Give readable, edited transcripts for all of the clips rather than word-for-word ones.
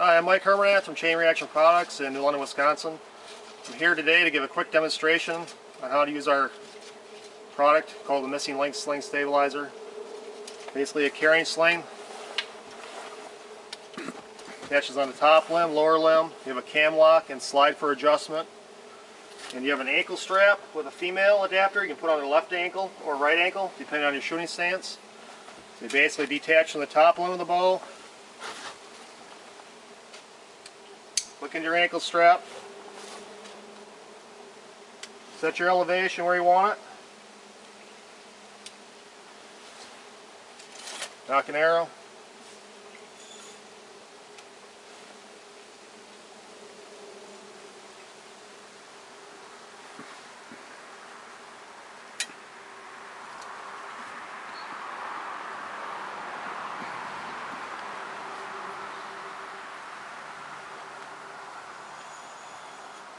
Hi, I'm Mike Hermanath from Chain Reaction Products in New London, Wisconsin. I'm here today to give a quick demonstration on how to use our product called the Missing Link Sling Stabilizer. Basically a carrying sling. Attaches on the top limb, lower limb. You have a cam lock and slide for adjustment. And you have an ankle strap with a female adapter. You can put on the left ankle or right ankle, depending on your shooting stance. So you basically detach from the top limb of the bow. Look in your ankle strap. Set your elevation where you want it. Nock an arrow.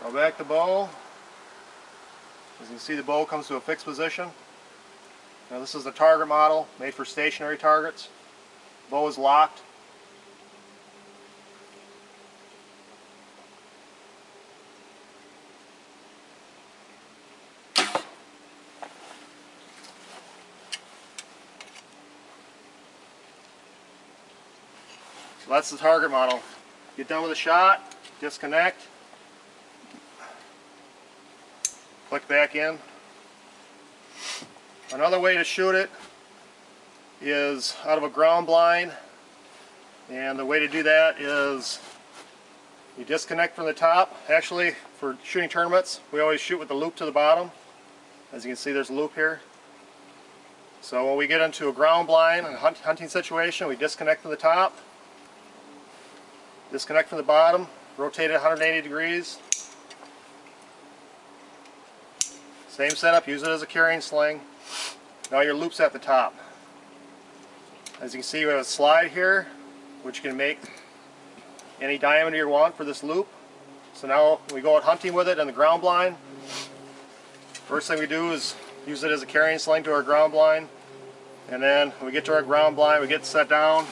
Go back the bow. As you can see, the bow comes to a fixed position. Now this is the target model made for stationary targets. The bow is locked. So that's the target model. Get done with a shot, disconnect. Click back in. Another way to shoot it is out of a ground blind, and the way to do that is you disconnect from the top. Actually, for shooting tournaments, we always shoot with the loop to the bottom. As you can see, there's a loop here. So when we get into a ground blind and a hunting situation, we disconnect from the top, disconnect from the bottom, rotate it 180 degrees. Same setup, use it as a carrying sling. Now your loop's at the top. As you can see, we have a slide here, which you can make any diameter you want for this loop. So now we go out hunting with it in the ground blind. First thing we do is use it as a carrying sling to our ground blind. And then when we get to our ground blind, we get set down.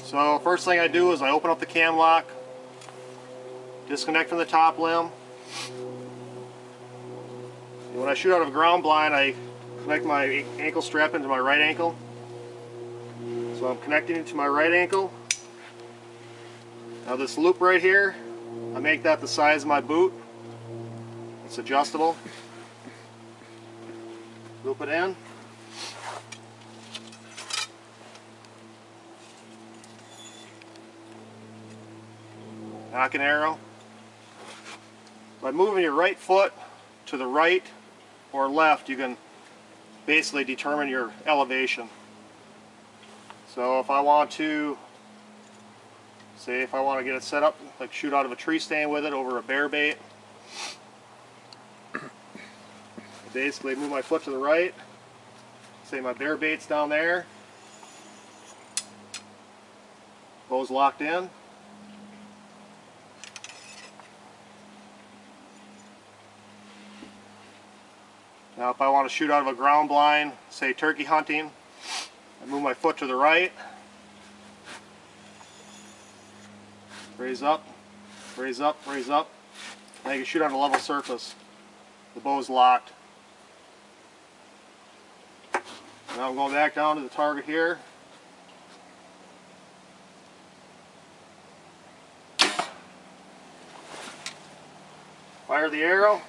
So first thing I do is I open up the cam lock, disconnect from the top limb. And when I shoot out of a ground blind, I connect my ankle strap into my right ankle. So I'm connecting it to my right ankle. Now this loop right here, I make that the size of my boot. It's adjustable. Loop it in. Nock an arrow. By moving your right foot to the right or left, you can basically determine your elevation. So if I want to, say if I want to get it set up, like shoot out of a tree stand with it over a bear bait, I basically move my foot to the right, say my bear bait's down there, bow's locked in. Now if I want to shoot out of a ground blind, say turkey hunting, I move my foot to the right, raise up, raise up, raise up. Now you can shoot on a level surface. The bow is locked. Now I'm going back down to the target here. Fire the arrow.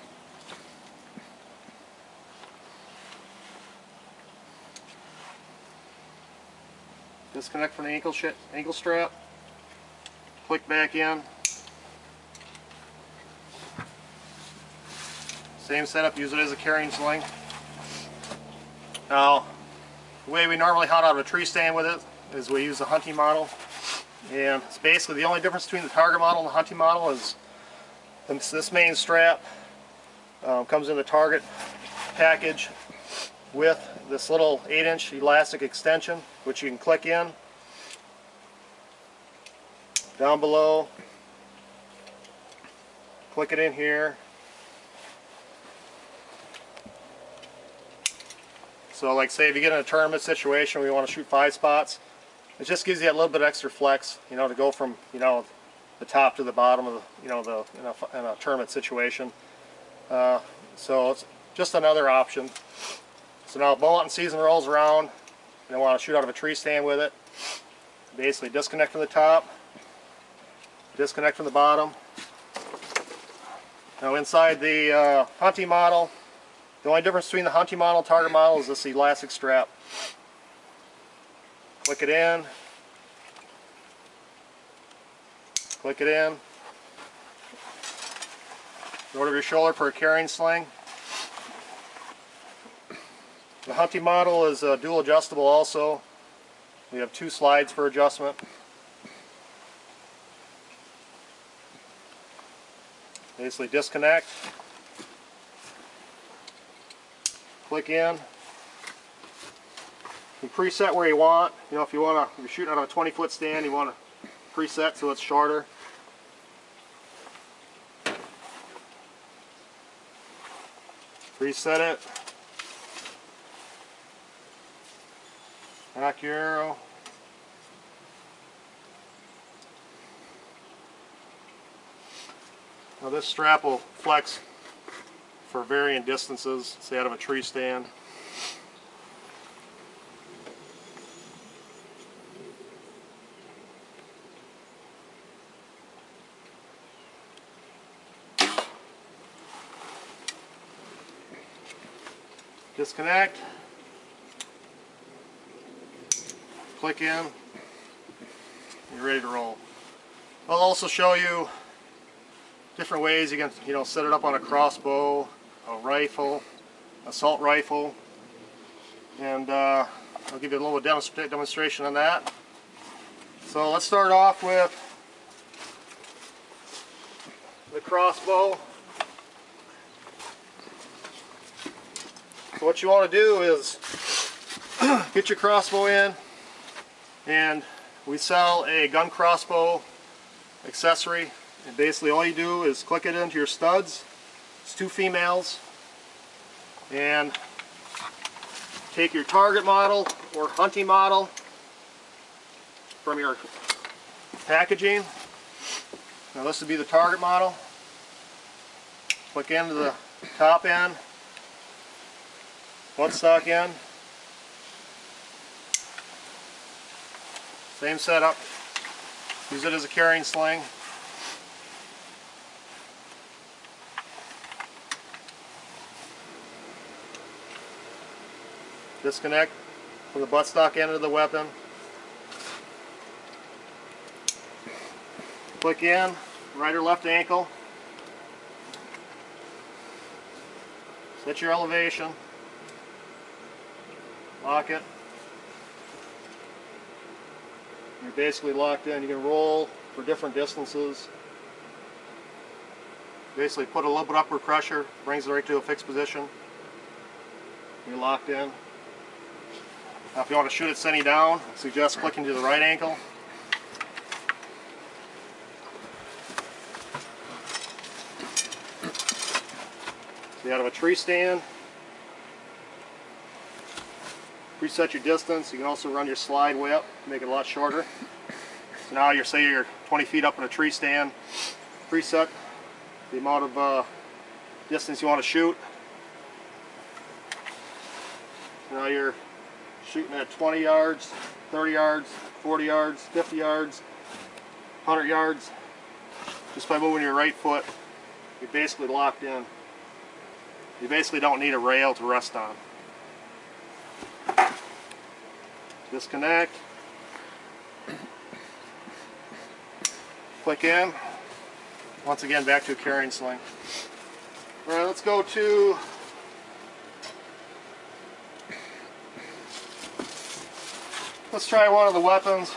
Disconnect from the ankle strap. Click back in. Same setup, use it as a carrying sling. Now, the way we normally hunt out of a tree stand with it is we use the hunting model. And it's basically the only difference between the target model and the hunting model is this main strap comes in the target package with this little 8-inch elastic extension, which you can click in. Down below, click it in here. So like say if you get in a tournament situation where you want to shoot 5 spots, it just gives you a little bit extra flex, you know, to go from, you know, the top to the bottom of the, you know, in a tournament situation. So it's just another option. So now bow hunting season rolls around, and I want to shoot out of a tree stand with it. Basically disconnect from the top, disconnect from the bottom. Now inside the hunting model, the only difference between the hunting model and target model is this elastic strap. Click it in, click it in. Go over your shoulder for a carrying sling. The hunting model is dual adjustable also. We have 2 slides for adjustment. Basically disconnect, click in. You preset where you want. You know, if you're shooting out of a 20-foot stand, you want to preset so it's shorter. Preset it. Knock your arrow. Now this strap will flex for varying distances, say out of a tree stand. Disconnect, click in, you're ready to roll. I'll also show you different ways you can, you know, set it up on a crossbow, a rifle, assault rifle, and I'll give you a little demonstration on that. So let's start off with the crossbow. So what you want to do is get your crossbow in, and we sell a gun crossbow accessory, and basically all you do is click it into your studs. It's 2 females, and take your target model or hunting model from your packaging. Now this would be the target model. Click into the top end, buttstock end. Same setup. Use it as a carrying sling. Disconnect from the buttstock end of the weapon. Click in, right or left ankle. Set your elevation. Lock it. You're basically locked in. You can roll for different distances. Basically put a little bit upward pressure, brings it right to a fixed position. You're locked in. Now if you want to shoot it sending down, I suggest clicking to the right ankle. So out of a tree stand, preset your distance. You can also run your slide way up to make it a lot shorter. So now you're 20 feet up in a tree stand, preset the amount of distance you want to shoot. Now you're shooting at 20 yards, 30 yards, 40 yards, 50 yards, 100 yards. Just by moving your right foot, you're basically locked in. You basically don't need a rail to rest on. Disconnect. Click in. Once again, back to a carrying sling. Alright, let's go to let's try one of the weapons.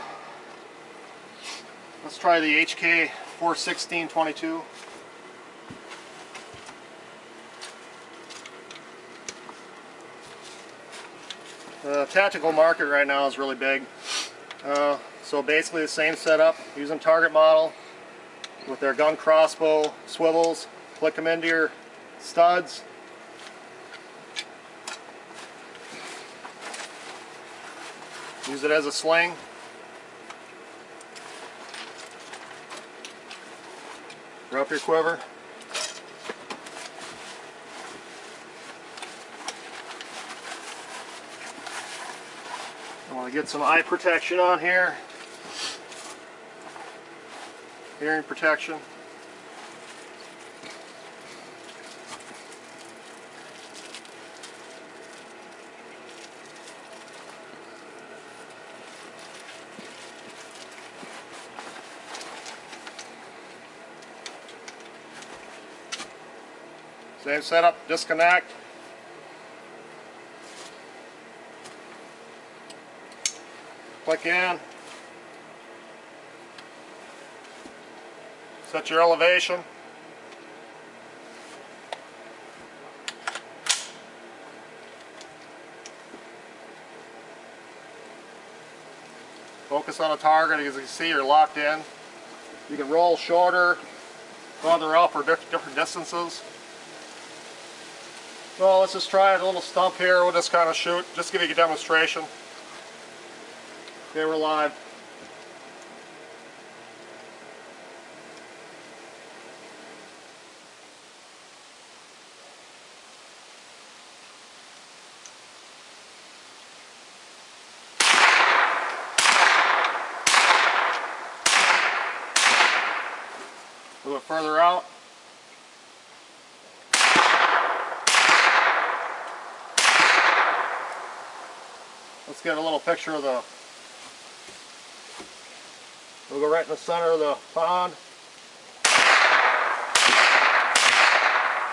Let's try the HK 416-22. The tactical market right now is really big. So basically the same setup, using target model with their gun crossbow swivels. Click them into your studs. Use it as a sling. Drop your quiver. I want to get some eye protection on here. Hearing protection. Same setup, disconnect. Click in. Set your elevation. Focus on a target. As you can see, you're locked in. You can roll shorter, farther up, or different distances. Well, let's just try a little stump here. We'll just kind of shoot, just give you a demonstration. Okay, we're live. A little bit further out. Let's get a little picture of the, we'll go right in the center of the pond.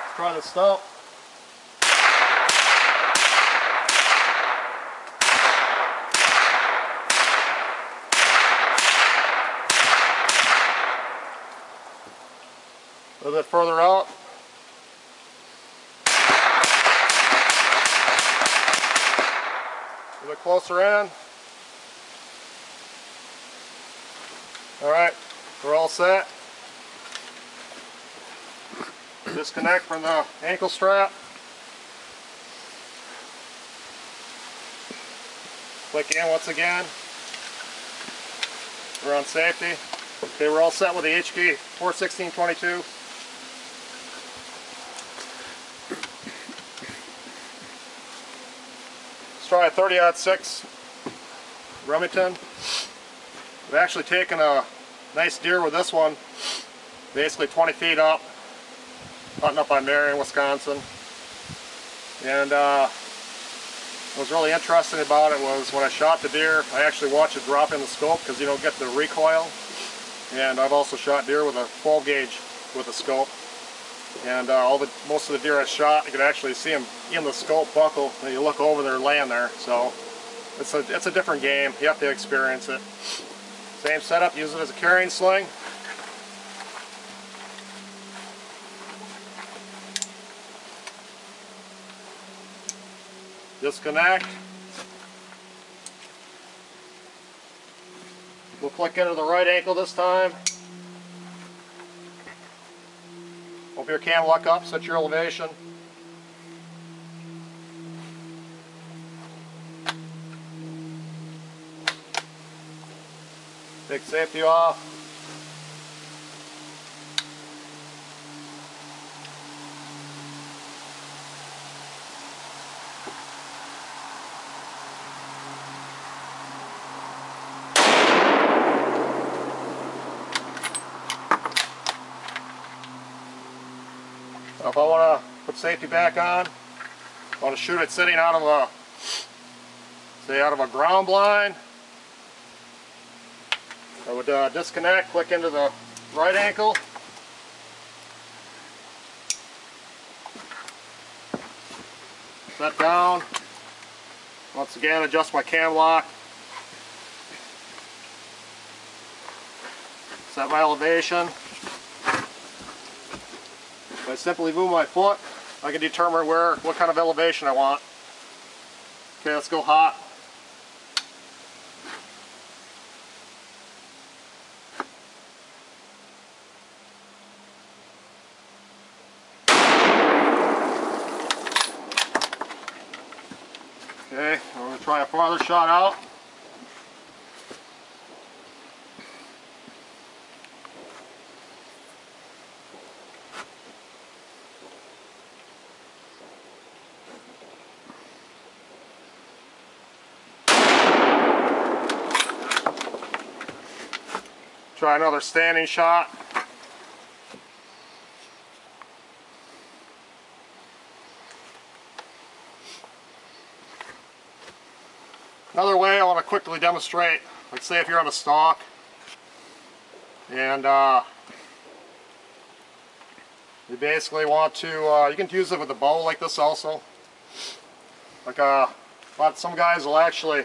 Let's try the stump. A little bit further out. A little bit closer in. Alright, we're all set. Disconnect from the ankle strap. Click in once again. We're on safety. Okay, we're all set with the HK 41622. Let's try a 30-06 Remington. We've actually taken a nice deer with this one, basically 20 feet up, hunting up by Marion, Wisconsin. And what was really interesting about it was when I shot the deer, I actually watched it drop in the scope because you don't get the recoil. And I've also shot deer with a 12 gauge with a scope. And most of the deer I shot, you could actually see them in the scope buckle. And you look over, they're laying there. So it's a different game. You have to experience it. Same setup, use it as a carrying sling. Disconnect. We'll click into the right ankle this time. Open your cam lock up, set your elevation. Take safety off. Now if I want to put safety back on, I want to shoot it sitting out of a, say out of a ground blind. I would disconnect, click into the right ankle. Set down. Once again, adjust my cam lock. Set my elevation. If I simply move my foot, I can determine what kind of elevation I want. Okay, let's go hot. Okay, we're going to try a farther shot out. Try another standing shot. Another way I want to quickly demonstrate, like say if you're on a stalk and you basically want to, you can use it with a bow like this also. Like some guys will actually,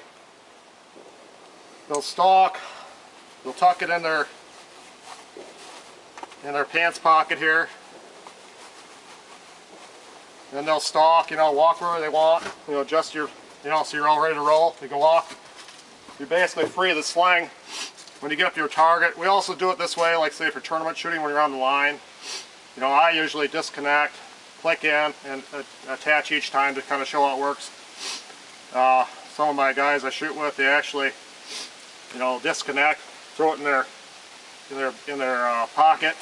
they'll stalk, they'll tuck it in their pants pocket here. Then they'll stalk, you know, walk wherever they want, you know, adjust your, you know, so you're all ready to roll. You can walk. You're basically free of the sling when you get up to your target. We also do it this way, like say for tournament shooting when you're on the line. You know, I usually disconnect, click in, and attach each time to kind of show how it works. Some of my guys I shoot with, they actually, you know, disconnect, throw it in their pocket,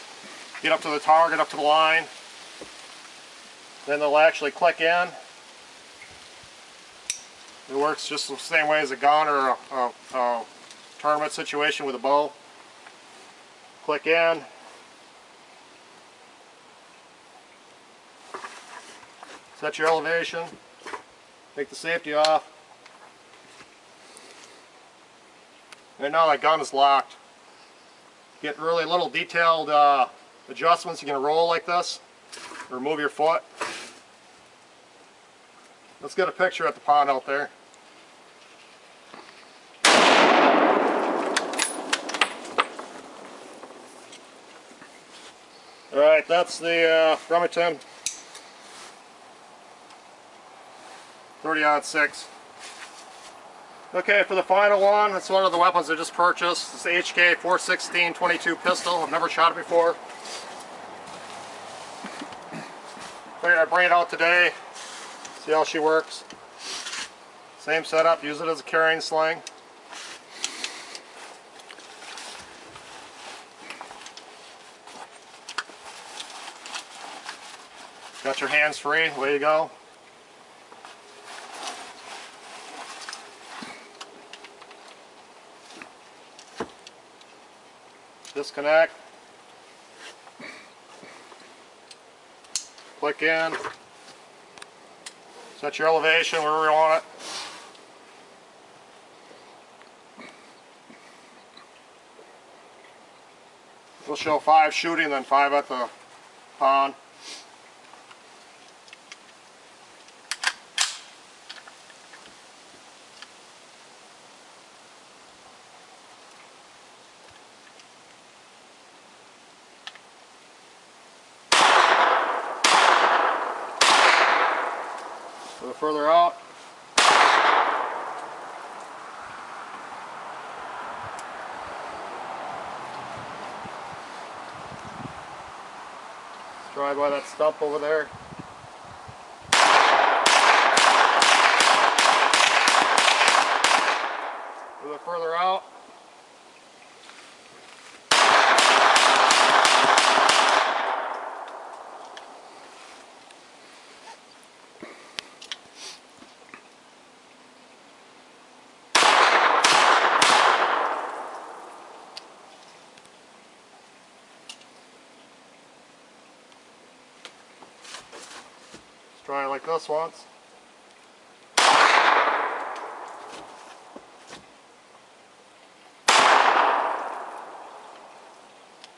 get up to the target, up to the line. Then they'll actually click in. It works just the same way as a gun or a tournament situation with a bow. Click in. Set your elevation. Take the safety off. And now that gun is locked. Get really little detailed adjustments. You can roll like this, or move your foot. Let's get a picture at the pond out there. Alright, that's the Remington 30-06. Okay, for the final one, it's one of the weapons I just purchased. It's the HK 416 22 pistol. I've never shot it before. Figured I'd bring it out today, see how she works. Same setup, use it as a carrying sling. Got your hands free, away you go. Disconnect. Click in. Set your elevation wherever you want it. We'll show 5 shooting, then 5 at the pond. A little further out. Let's try by that stump over there. A little further out. Try it like this once.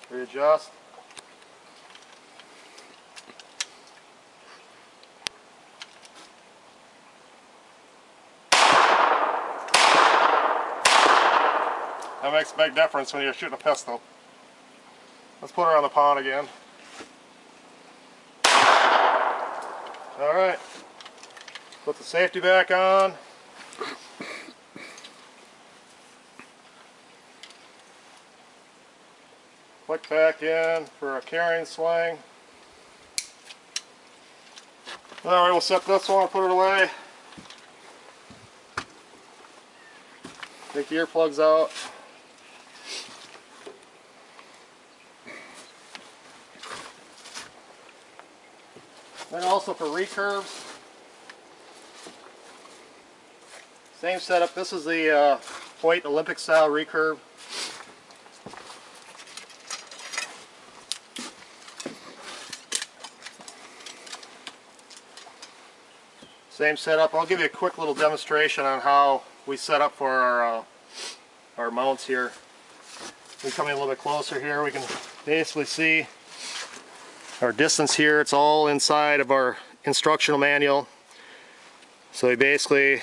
Readjust. That makes a big difference when you're shooting a pistol. Let's put her on the pond again. Alright, put the safety back on. Click back in for a carrying sling. Alright, we'll set this one, put it away. Take the earplugs out. And also for recurves, same setup. This is the Hoyt Olympic style recurve. Same setup. I'll give you a quick little demonstration on how we set up for our mounts here. We come in a little bit closer here, we can basically see our distance here. It's all inside of our instructional manual. So you basically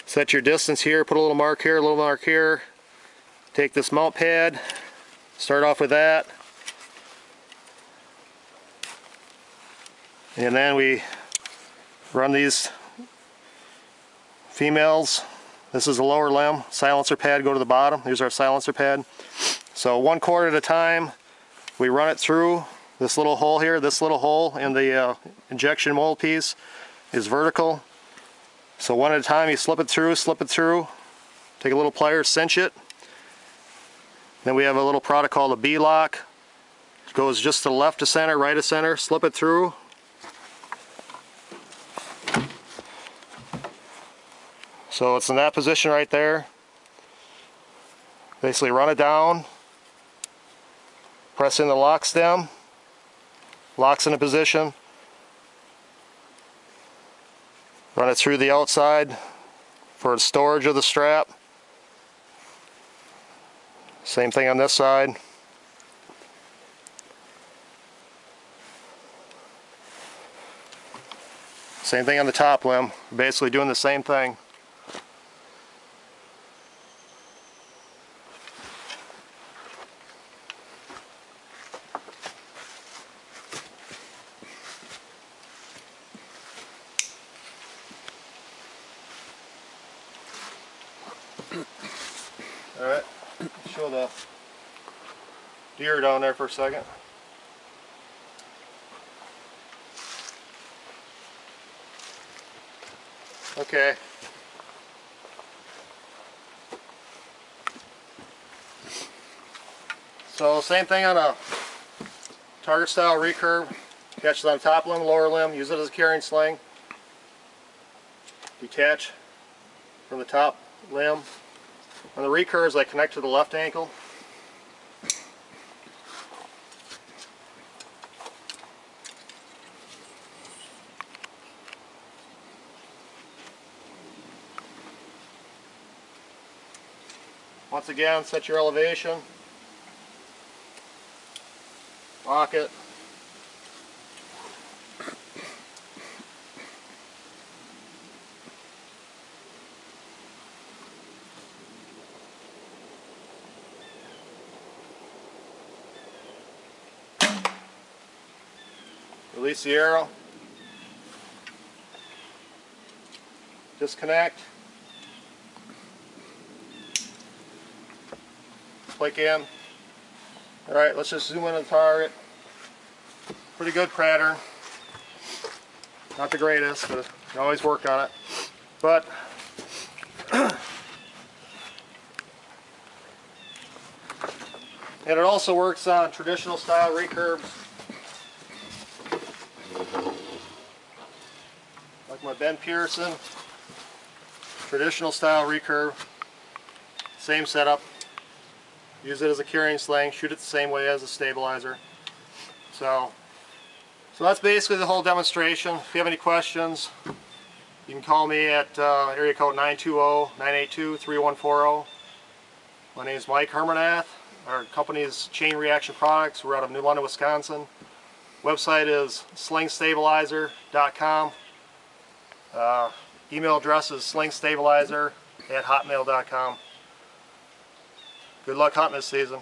set your distance here, put a little mark here, a little mark here. Take this mount pad, start off with that. And then we run these females. This is the lower limb. Silencer pad go to the bottom. Here's our silencer pad. So 1 cord at a time, we run it through this little hole here. This little hole in the injection mold piece is vertical. So 1 at a time, you slip it through, take a little pliers, cinch it. Then we have a little product called a B-lock. It goes just to the left of center, right of center, slip it through. So it's in that position right there. Basically run it down, press in the lock stem, locks into position, run it through the outside for storage of the strap. Same thing on this side. Same thing on the top limb, basically doing the same thing. Alright, show the deer down there for a second. Okay. So same thing on a target style recurve. Catch it on top limb, lower limb, use it as a carrying sling. Detach from the top limb. On the recurves, I connect to the left ankle. Once again, set your elevation. Lock it. Release the arrow. Disconnect. Click in. Alright, let's just zoom in on the target. Pretty good pattern. Not the greatest, but you can always work on it. But and it also works on traditional style recurves. Like my Ben Pearson traditional style recurve. Same setup. Use it as a carrying sling, shoot it the same way as a stabilizer. So that's basically the whole demonstration. If you have any questions, you can call me at area code 920-982-3140. My name is Mike Hermanath. Our company is Chain Reaction Products. We're out of New London, Wisconsin. Website is slingstabilizer.com. Email address is slingstabilizer@hotmail.com. Good luck hunting this season.